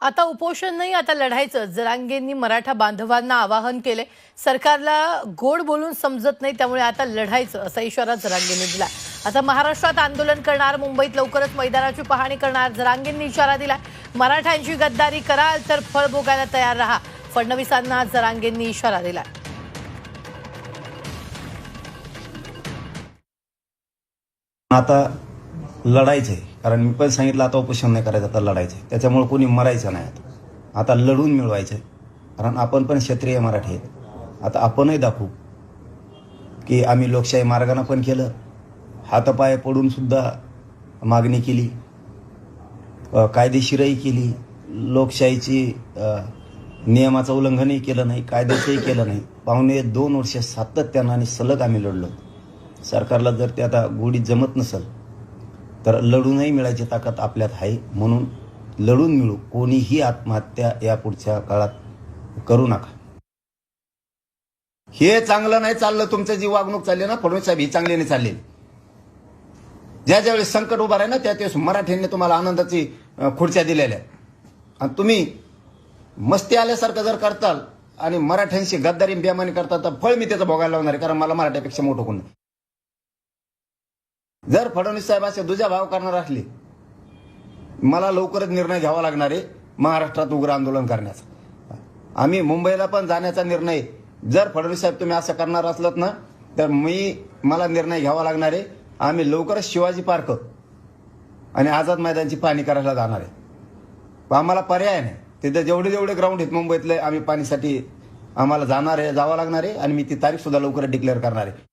आता उपोषण नाही, आता लढायचं. जरांगेंनी मराठा बांधवांना आवाहन केले. सरकारला गोड बोलून समजत नाही, त्यामुळे आता लढायचं असा इशारा जरांगेंनी दिला. आता महाराष्ट्रात आंदोलन करणार, मुंबईत लवकरच मैदानाची पाहणी करणार. जरांगेंनी इशारा दिला, मराठ्यांची गद्दारी कराल तर फळ भोगायला तयार राहा. फडणवीसांना जरांगेंनी इशारा दिला. आता लढायचंय, कारण मी पण सांगितलं आता उपोषण नाही करायचं, आता लढायचंय. त्याच्यामुळे कोणी मरायचं नाही. आता लढून मिळवायचंय, कारण आपण पण क्षत्रिय मराठी आहेत. आता आपणही दाखवू की आम्ही लोकशाही मार्गाने पण केलं, हातपाय पडून सुद्धा मागणी केली, कायदेशीरही केली, लोकशाहीची नियमाचं उल्लंघनही केलं नाही, कायद्याचंही केलं नाही. 2.25 वर्ष सातत्यानं आणि सलग आम्ही लढलो. सरकारला जर ते आता गोडीत जमत नसेल तर लढूनही मिळायची ताकद आपल्यात आहे. म्हणून लढून मिळू. कोणीही आत्महत्या या पुढच्या काळात करू नका. हे चांगलं नाही चाललं, तुमचं जी वागणूक चालली ना फडणवीस साहेब, ही चांगली नाही चालली. ज्या ज्यावेळेस संकट उभं आहे ना त्या त्यावेळेस मराठ्यांनी तुम्हाला आनंदाची खुर्च्या दिलेल्या, आणि तुम्ही मस्ती आल्यासारखं जर करताल आणि मराठ्यांशी गद्दारी बेमानी करताल तर फळ मी त्याचं भोगायला लावणार आहे, कारण मला मराठ्यापेक्षा मोठं कोण नाही. जर फडणवीस साहेब असे दुजा भाव करणार असले, मला लवकरच निर्णय घ्यावा लागणार आहे महाराष्ट्रात उग्र आंदोलन करण्याचा. आम्ही मुंबईला पण जाण्याचा निर्णय, जर फडणवीस साहेब तुम्ही असं करणार असलात ना तर मला निर्णय घ्यावा लागणार आहे. आम्ही लवकरच शिवाजी पार्क आणि आझाद मैदानची पाहणी करायला जाणार आहे. आम्हाला पर्याय नाही. तिथे जेवढे ग्राउंड आहेत मुंबईतले, आम्ही पाणीसाठी आम्हाला जावं लागणार आहे, आणि मी ती तारीख सुद्धा लवकरच डिक्लेअर करणार आहे.